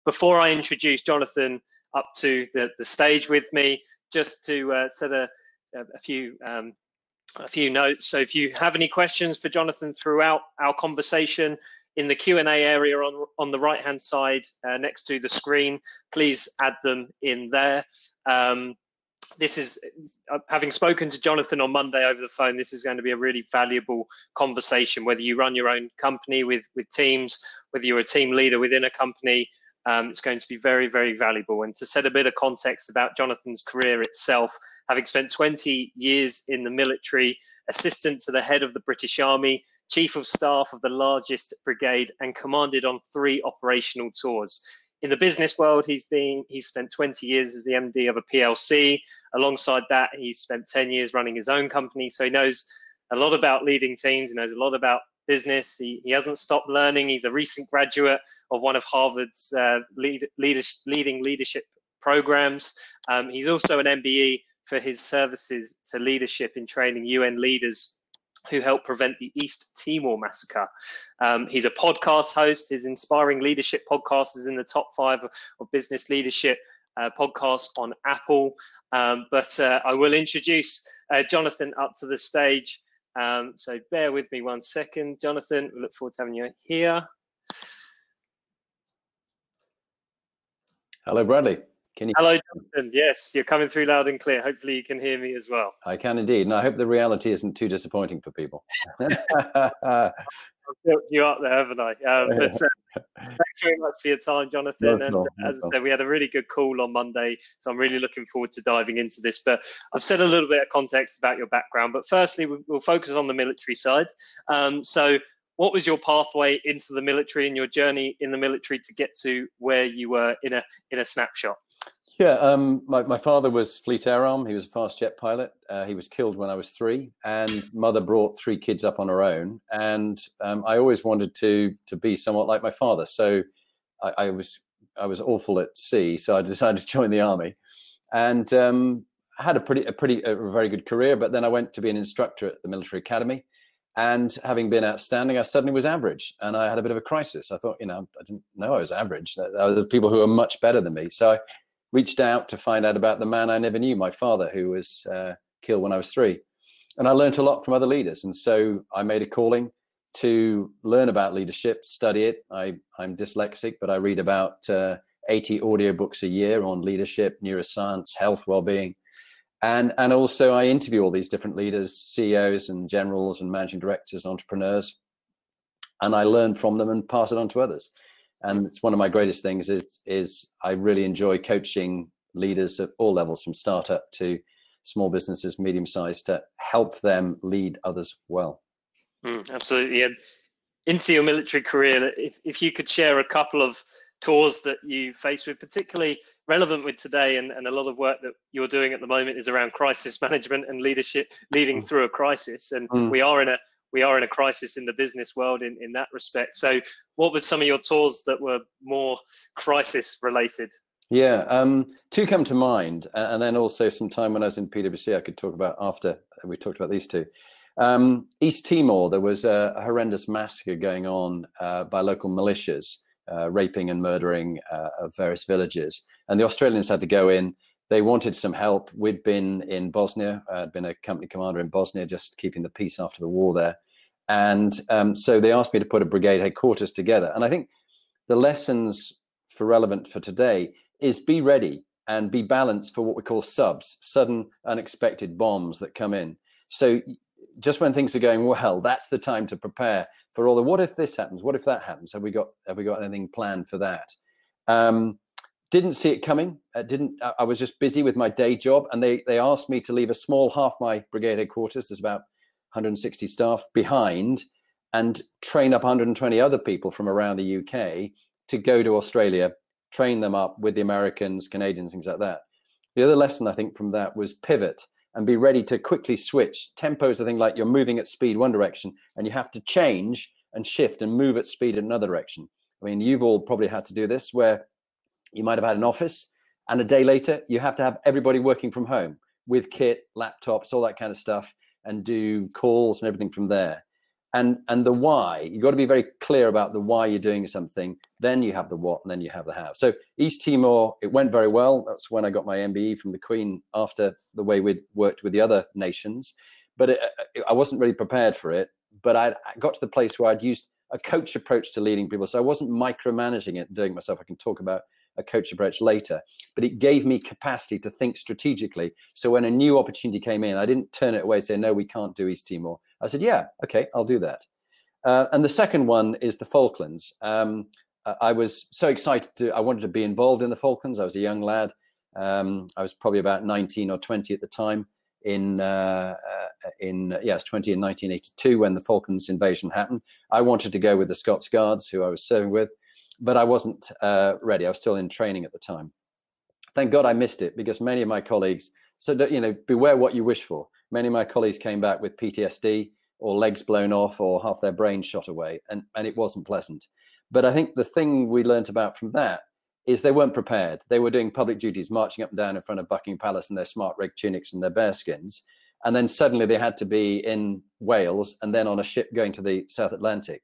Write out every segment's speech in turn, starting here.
before I introduce Jonathan up to the stage with me, just to set a few notes. So if you have any questions for Jonathan throughout our conversation, in the Q&A area on the right-hand side next to the screen, please add them in there. This is, having spoken to Jonathan on Monday over the phone, this is going to be a really valuable conversation, whether you run your own company with teams, whether you're a team leader within a company. It's going to be very, very valuable. And to set a bit of context about Jonathan's career itself, having spent 20 years in the military, assistant to the head of the British Army, chief of staff of the largest brigade, and commanded on 3 operational tours. In the business world, he's spent 20 years as the MD of a PLC. Alongside that, he's spent 10 years running his own company. So he knows a lot about leading teams. He knows a lot about business. He hasn't stopped learning. He's a recent graduate of one of Harvard's leading leadership programs. He's also an MBE for his services to leadership in training UN leaders who helped prevent the East Timor massacre. He's a podcast host. His Inspiring Leadership podcast is in the top 5 of business leadership podcasts on Apple. But I will introduce Jonathan up to the stage. So bear with me 1 second. Jonathan, we look forward to having you here. Hello, Bradley. Hello, Jonathan. Yes, you're coming through loud and clear. Hopefully you can hear me as well. I can indeed. And I hope the reality isn't too disappointing for people. I've built you up there, haven't I? Thanks very much for your time, Jonathan. And as I said, we had a really good call on Monday, so I'm really looking forward to diving into this. But I've said a little bit of context about your background. But firstly, we'll focus on the military side. So what was your pathway into the military and your journey in the military to get to where you were in a snapshot? Yeah, my father was Fleet Air Arm. He was a fast jet pilot. He was killed when I was 3, and mother brought 3 kids up on her own. And I always wanted to be somewhat like my father. So I was awful at sea, so I decided to join the army, and had a very good career. But then I went to be an instructor at the military academy, and having been outstanding, I suddenly was average, and I had a bit of a crisis. I thought, I didn't know I was average. There were people who were much better than me. So I reached out to find out about the man I never knew, my father, who was killed when I was 3. And I learned a lot from other leaders. And so I made a calling to learn about leadership, study it. I'm dyslexic, but I read about 80 audiobooks a year on leadership, neuroscience, health, well-being. And also I interview all these different leaders, CEOs and generals and managing directors, entrepreneurs. And I learn from them and pass it on to others. And it's one of my greatest things is I really enjoy coaching leaders at all levels, from startup to small businesses, medium-sized, to help them lead others well. Absolutely. And into your military career, if you could share a couple of tours that you faced with, particularly relevant with today, and a lot of work that you're doing at the moment is around crisis management and leadership, leading through a crisis. And we are in a crisis in the business world in that respect. So what were some of your tours that were more crisis related? Yeah, 2 come to mind. And then also some time when I was in PwC, I could talk about after we talked about these 2. East Timor, there was a horrendous massacre going on by local militias, raping and murdering of various villages. And the Australians had to go in. They wanted some help. We'd been in Bosnia. I'd been a company commander in Bosnia, just keeping the peace after the war there. And so they asked me to put a brigade headquarters together. And I think the lessons relevant for today is be ready and be balanced for what we call subs, sudden unexpected bombs that come in. So just when things are going well, that's the time to prepare for all the, what if this happens? What if that happens? Have we got anything planned for that? Didn't see it coming. I was just busy with my day job, and they asked me to leave a small half my brigade headquarters, there's about 160 staff, behind, and train up 120 other people from around the UK to go to Australia, train them up with the Americans, Canadians, things like that. The other lesson I think from that was pivot and be ready to quickly switch. Tempo is a thing like you're moving at speed one direction, and you have to change and shift and move at speed in another direction. I mean, you've all probably had to do this, where you might have had an office, and a day later, you have to have everybody working from home with kit, laptops, all that kind of stuff, and do calls and everything from there. And the why. You've got to be very clear about the why you're doing something. Then you have the what, and then you have the how. So East Timor, it went very well. That's when I got my MBE from the Queen, after the way we'd worked with the other nations. But I wasn't really prepared for it. But I got to the place where I'd used a coach approach to leading people. So I wasn't micromanaging it and doing it myself. I can talk about a coach approach later. But it gave me capacity to think strategically. So when a new opportunity came in, I didn't turn it away and say, no, we can't do East Timor. I said, yeah, okay, I'll do that. And the second one is the Falklands. I was so excited I wanted to be involved in the Falklands. I was a young lad. I was probably about 19 or 20 at the time. I was 20 in 1982 when the Falklands invasion happened. I wanted to go with the Scots Guards, who I was serving with, but I wasn't ready. I was still in training at the time. Thank God I missed it, because many of my colleagues, so that, you know, beware what you wish for. Many of my colleagues came back with PTSD or legs blown off or half their brains shot away, and it wasn't pleasant. But I think the thing we learned about from that is they weren't prepared. They were doing public duties, marching up and down in front of Buckingham Palace in their smart rig tunics and their bearskins. And then suddenly they had to be in Wales and then on a ship going to the South Atlantic.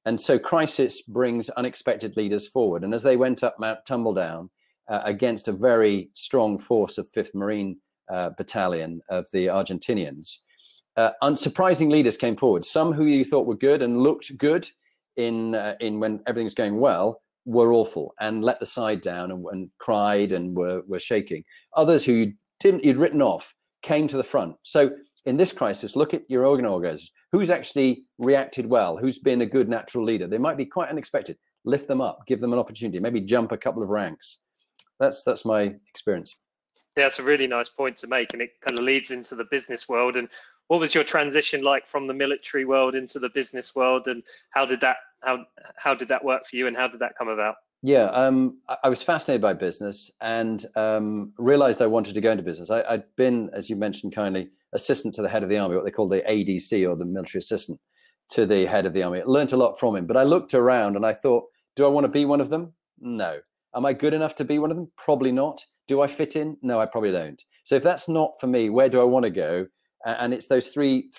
And so crisis brings unexpected leaders forward. And as they went up Mount Tumbledown against a very strong force of 5th Marine Battalion of the Argentinians, unsurprising leaders came forward. Some who you thought were good and looked good in when everything's going well were awful and let the side down and cried and were shaking. Others who you'd written off came to the front. So in this crisis, look at your organizers. Who's actually reacted well? Who's been a good natural leader? They might be quite unexpected. Lift them up, give them an opportunity, maybe jump a couple of ranks. That's my experience. Yeah, it's a really nice point to make, and it kind of leads into the business world. And what was your transition like from the military world into the business world, and how did that work for you, and how did that come about? Yeah, I was fascinated by business and realized I wanted to go into business. I'd been, as you mentioned kindly, assistant to the head of the army, what they call the ADC, or the military assistant to the head of the army. I learned a lot from him, but I looked around and I thought, do I want to be one of them? No. Am I good enough to be one of them? Probably not. Do I fit in? No, I probably don't. So if that's not for me, where do I want to go? And it's those three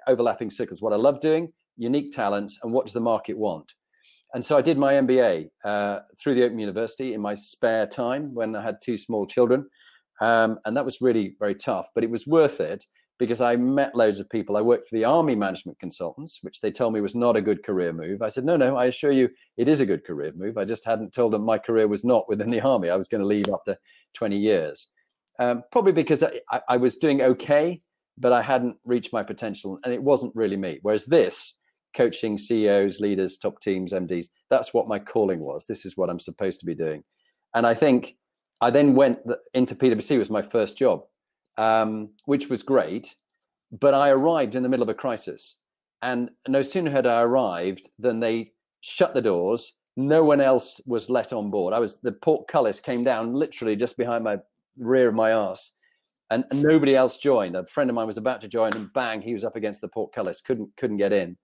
overlapping circles: what I love doing, unique talents, and what does the market want? And so I did my MBA through the Open University in my spare time when I had 2 small children. And that was really very tough, but it was worth it because I met loads of people. I worked for the Army Management Consultants, which they told me was not a good career move. I said, no, I assure you it is a good career move. I just hadn't told them my career was not within the Army. I was going to leave after 20 years, probably because I was doing okay, but I hadn't reached my potential and it wasn't really me. Whereas this, coaching CEOs, leaders, top teams, MDs, that's what my calling was. This is what I'm supposed to be doing. And I think I then went into PwC, was my first job, which was great, but I arrived in the middle of a crisis. And no sooner had I arrived than they shut the doors. No one else was let on board. The portcullis came down literally just behind my rear of my arse, and nobody else joined. A friend of mine was about to join, and bang, he was up against the portcullis, couldn't get in.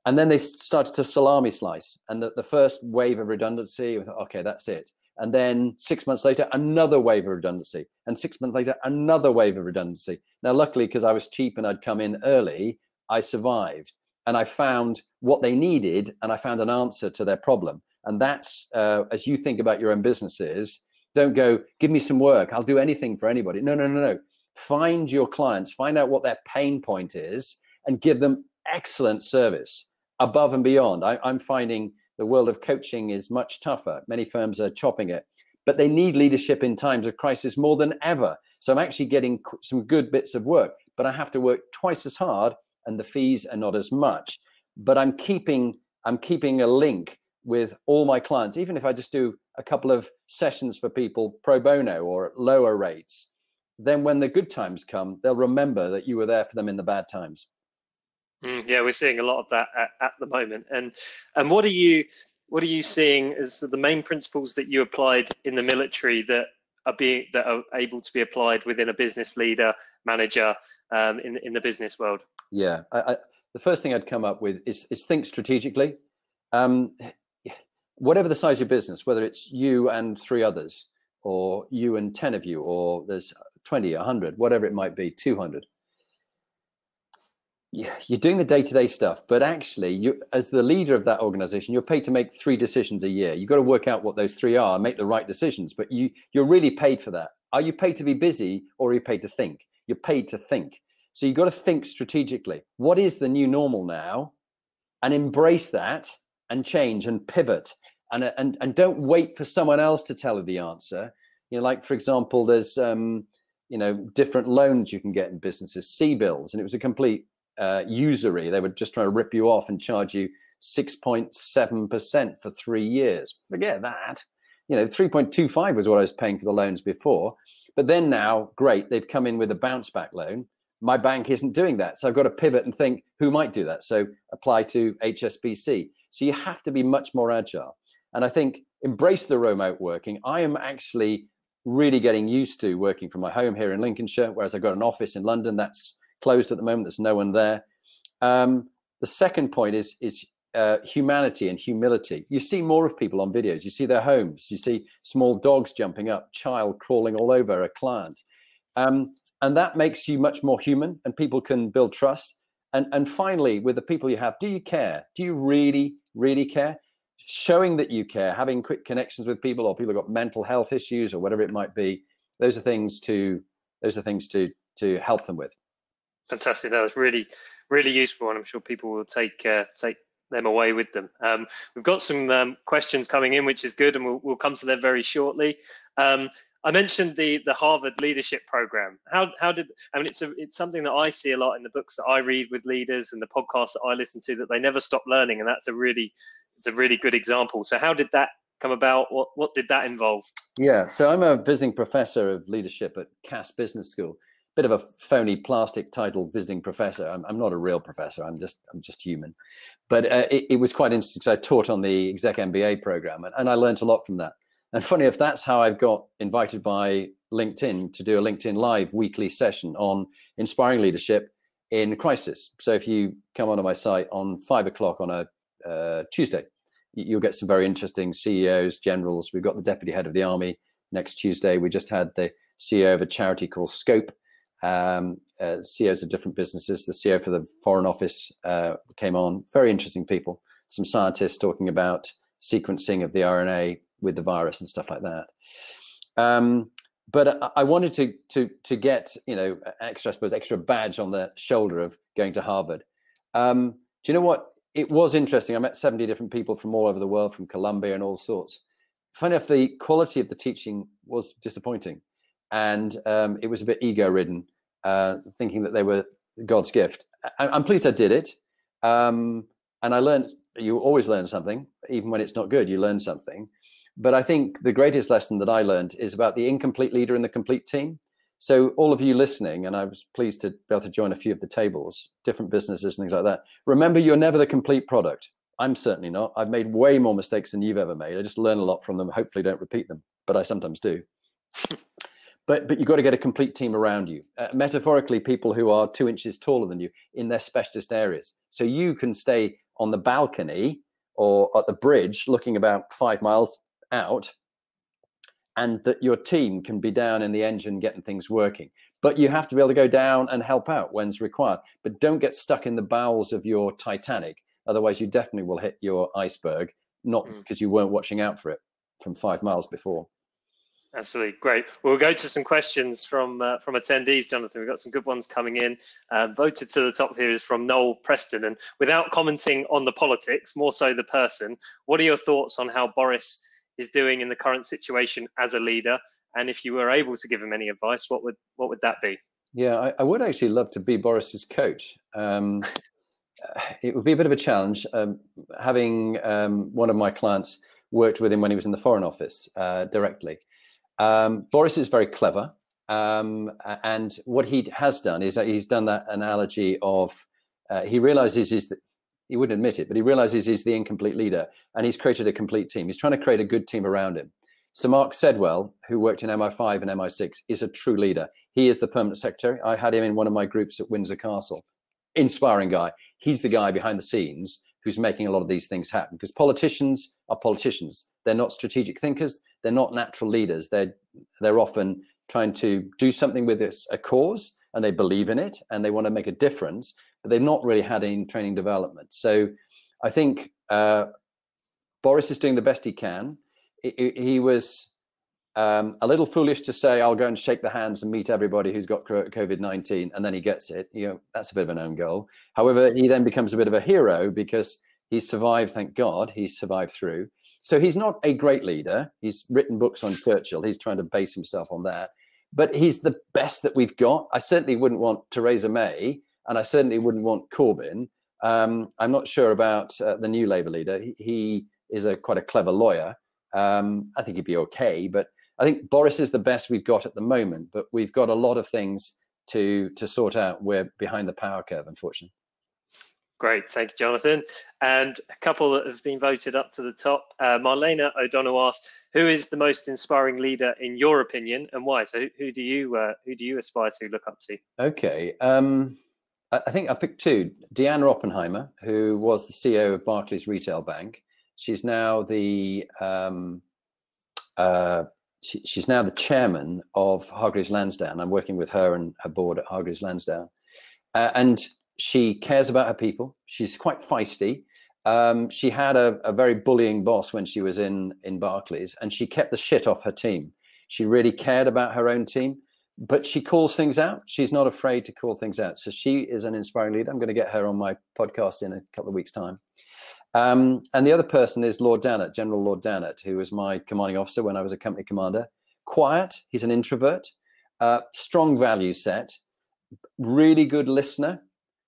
And then they started to salami slice, and the first wave of redundancy, okay, that's it. And then 6 months later, another wave of redundancy, and 6 months later, another wave of redundancy. Now, luckily, because I was cheap and I'd come in early, I survived, and I found what they needed, and I found an answer to their problem. And that's, as you think about your own businesses, don't go, give me some work, I'll do anything for anybody. No. Find your clients, find out what their pain point is, and give them excellent service above and beyond. I'm finding the world of coaching is much tougher. Many firms are chopping it, but they need leadership in times of crisis more than ever. So I'm actually getting some good bits of work, but I have to work twice as hard and the fees are not as much. But I'm keeping a link with all my clients, even if I just do a couple of sessions for people pro bono or at lower rates. Then when the good times come, they'll remember that you were there for them in the bad times. Yeah, we're seeing a lot of that at the moment. And what are you seeing as the main principles that you applied in the military that are able to be applied within a business leader, manager in the business world? Yeah, the first thing I'd come up with is think strategically. Whatever the size of your business, whether it's you and 3 others, or you and 10 of you, or there's 20, 100, whatever it might be, 200. you're doing the day-to-day stuff, but actually, you, as the leader of that organization, you're paid to make 3 decisions a year. You've got to work out what those 3 are and make the right decisions, but you're really paid for that. Are you paid to be busy, or are you paid to think? You're paid to think. So you've got to think strategically. What is the new normal now? And embrace that and change and pivot, and don't wait for someone else to tell you the answer. You know, like, for example, there's different loans you can get in businesses, C-bills, and it was a complete usury. They were just trying to rip you off and charge you 6.7% for 3 years. Forget that. 3.25 was what I was paying for the loans before. But then now, great, they've come in with a bounce back loan. My bank isn't doing that. So I've got to pivot and think, who might do that? So apply to HSBC. So you have to be much more agile. And I think embrace the remote working. I am actually really getting used to working from my home here in Lincolnshire, whereas I've got an office in London that's closed at the moment. There's no one there. The second point is humanity and humility. You see more of people on videos. You see their homes. You see small dogs jumping up, child crawling all over a client. And that makes you much more human, and people can build trust. And finally, with the people you have, do you care? Do you really, really care? Showing that you care, having quick connections with people, or people who've got mental health issues or whatever it might be. Those are things to help them with. Fantastic. That was really, really useful, and I'm sure people will take them away with them. We've got some questions coming in, which is good, and we'll come to them very shortly. I mentioned the Harvard Leadership Program. It's something that I see a lot in the books that I read with leaders and the podcasts that I listen to, that they never stop learning, and it's a really good example. So how did that come about? What did that involve? Yeah, so I'm a visiting professor of leadership at Cass Business School. Bit of a phony plastic title, visiting professor. I'm not a real professor. I'm just human. But it was quite interesting because I taught on the Exec MBA program, and I learned a lot from that. And funny enough, that's how I've got invited by LinkedIn to do a LinkedIn Live weekly session on inspiring leadership in crisis. So if you come onto my site on 5 o'clock on a Tuesday, you'll get some very interesting CEOs, generals. We've got the deputy head of the army next Tuesday. We just had the CEO of a charity called Scope, CEOs of different businesses. The CEO for the Foreign Office came on. Very interesting people. Some scientists talking about sequencing of the RNA with the virus and stuff like that. But I wanted to get extra badge on the shoulder of going to Harvard. Do you know what? It was interesting. I met 70 different people from all over the world, from Colombia and all sorts. Funny enough, the quality of the teaching was disappointing, and it was a bit ego-ridden, thinking that they were God's gift. I'm pleased I did it, and I learned. You always learn something, even when it's not good. You learn something. But I think the greatest lesson that I learned is about the incomplete leader and the complete team. So all of you listening, and I was pleased to be able to join a few of the tables, different businesses and things like that. Remember, you're never the complete product. I'm certainly not. I've made way more mistakes than you've ever made. I just learn a lot from them. Hopefully don't repeat them, but I sometimes do. But you've got to get a complete team around you. Metaphorically, people who are 2 inches taller than you in their specialist areas. So you can stay on the balcony or at the bridge looking about 5 miles out, and that your team can be down in the engine getting things working. But you have to be able to go down and help out when's required. But don't get stuck in the bowels of your Titanic. Otherwise, you definitely will hit your iceberg, not because you weren't watching out for it from 5 miles before. Absolutely. Great. We'll go to some questions from attendees, Jonathan. We've got some good ones coming in. Voted to the top here is from Noel Preston. And without commenting on the politics, more so the person, what are your thoughts on how Boris is doing in the current situation as a leader? And if you were able to give him any advice, what would that be? Yeah, I would actually love to be Boris's coach. It would be a bit of a challenge. Having one of my clients worked with him when he was in the Foreign Office directly. Boris is very clever. And what he has done is that he's done that analogy of, he realizes that he wouldn't admit it, but he realizes he's the incomplete leader, and he's created a complete team. He's trying to create a good team around him. So Mark Sedwell, who worked in MI5 and MI6, is a true leader. He is the permanent secretary. I had him in one of my groups at Windsor Castle. Inspiring guy. He's the guy behind the scenes who's making a lot of these things happen, because politicians are politicians. They're not strategic thinkers. They're not natural leaders. They're often trying to do something with a cause, and they believe in it, and they want to make a difference, but they've not really had any training development. So I think Boris is doing the best he can. He was a little foolish to say, I'll go and shake the hands and meet everybody who's got COVID-19, and then he gets it. That's a bit of an own goal. However, he then becomes a bit of a hero because he's survived, thank God, he's survived through. So he's not a great leader. He's written books on Churchill. He's trying to base himself on that. But he's the best that we've got. I certainly wouldn't want Theresa May, and I certainly wouldn't want Corbyn. I'm not sure about the new Labour leader. He is quite a clever lawyer. I think he'd be okay, but I think Boris is the best we've got at the moment, but we've got a lot of things to sort out. We're behind the power curve, unfortunately. Great, thank you, Jonathan. And a couple that have been voted up to the top. Marlena O'Donnell asked, "Who is the most inspiring leader in your opinion, and why?" So, who do you aspire to look up to? Okay, I think I picked two. Deanna Oppenheimer, who was the CEO of Barclays Retail Bank. She's now the she's now the chairman of Hargreaves Lansdown. I'm working with her and her board at Hargreaves Lansdown, and she cares about her people. She's quite feisty. She had a very bullying boss when she was in Barclays, and she kept the shit off her team. She really cared about her own team, but she calls things out. She's not afraid to call things out. So she is an inspiring leader. I'm going to get her on my podcast in a couple of weeks' time. And the other person is Lord Dannatt, General Lord Dannatt, who was my commanding officer when I was a company commander. Quiet, he's an introvert, strong value set, really good listener.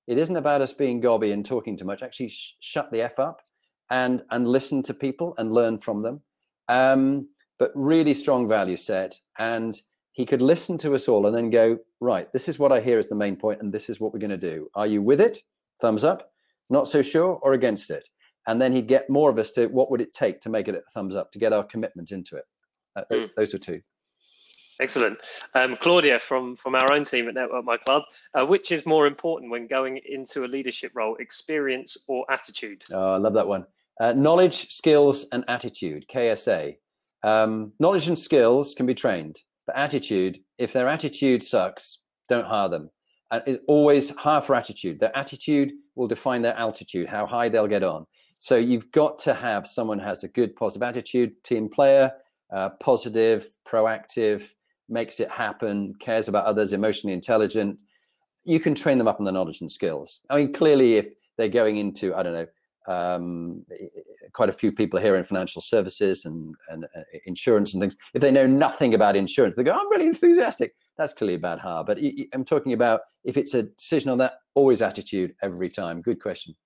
It isn't about us being gobby and talking too much. Actually, shut the F up and listen to people and learn from them. But really strong value set. And he could listen to us all and then go, right, this is what I hear is the main point, and this is what we're going to do. Are you with it? Thumbs up. Not so sure, or against it? And then he'd get more of us to what would it take to make it a thumbs up, to get our commitment into it. Those are two. Excellent. Claudia from our own team at Network My Club, which is more important when going into a leadership role, experience or attitude? Oh, I love that one. Knowledge, skills, and attitude, KSA. Knowledge and skills can be trained, but attitude, if their attitude sucks, don't hire them. And it's always hire for attitude. Their attitude will define their altitude, how high they'll get on. So you've got to have someone who has a good, positive attitude, team player, positive, proactive, makes it happen, cares about others, emotionally intelligent. You can train them up on the knowledge and skills. I mean, clearly, if they're going into, I don't know, quite a few people here in financial services and insurance and things, if they know nothing about insurance, they go, I'm really enthusiastic. That's clearly a bad hire. But I'm talking about if it's a decision on that, always attitude every time. Good question.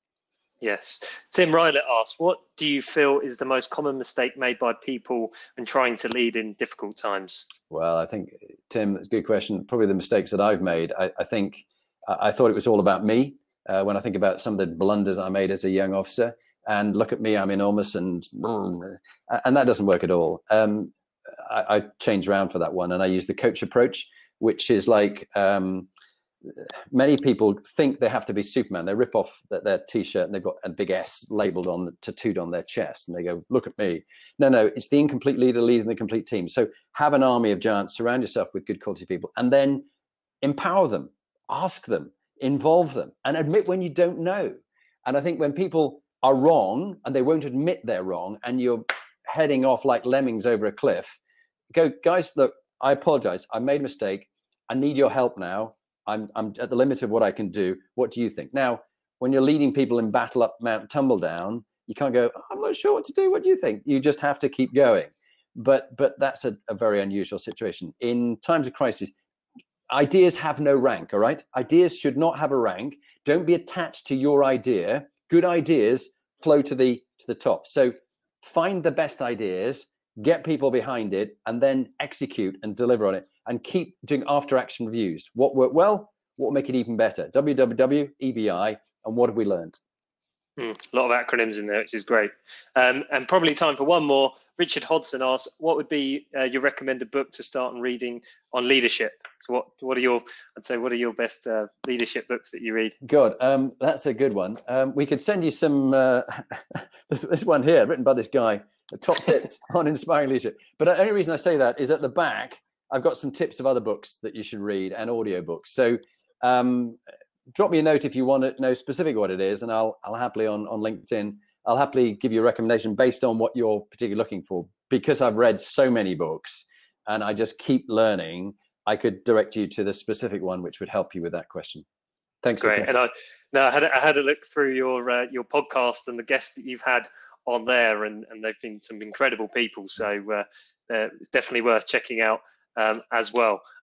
Yes. Tim Rylett asked, what do you feel is the most common mistake made by people when trying to lead in difficult times? Well, I think, Tim, that's a good question. Probably the mistakes that I've made. I think I thought it was all about me when I think about some of the blunders I made as a young officer. And look at me, I'm enormous, and that doesn't work at all. I changed around for that one, and I used the coach approach, which is like many people think they have to be Superman. They rip off their T-shirt and they've got a big S labeled tattooed on their chest, and they go, look at me. No, it's the incomplete leader leading the complete team. So have an army of giants, surround yourself with good quality people, and then empower them, ask them, involve them, and admit when you don't know. And I think when people are wrong and they won't admit they're wrong, and you're heading off like lemmings over a cliff, go, guys, look, I apologize. I made a mistake. I need your help now. I'm at the limit of what I can do. What do you think? Now, when you're leading people in battle up, Mount Tumble Down, you can't go, I'm not sure what to do. What do you think? You just have to keep going. But that's a very unusual situation. In times of crisis, ideas have no rank, all right? Ideas should not have a rank. Don't be attached to your idea. Good ideas flow to the top. So find the best ideas, get people behind it, and then execute and deliver on it, and keep doing after action reviews. What worked well, what will make it even better? WWW, EBI, and what have we learned? A lot of acronyms in there, which is great. And probably time for one more. Richard Hodson asks, what would be your recommended book to start reading on leadership? So what are your best leadership books that you read? Good, that's a good one. We could send you some, this one here, written by this guy, top tips on inspiring leadership. But the only reason I say that is at the back, I've got some tips of other books that you should read and audiobooks. So drop me a note if you want to know specifically what it is, and I'll happily on LinkedIn, I'll happily give you a recommendation based on what you're particularly looking for. Because I've read so many books and I just keep learning, I could direct you to the specific one which would help you with that question. Thanks. Great. And I had a look through your podcast and the guests that you've had on there, and they've been some incredible people. So definitely worth checking out as well.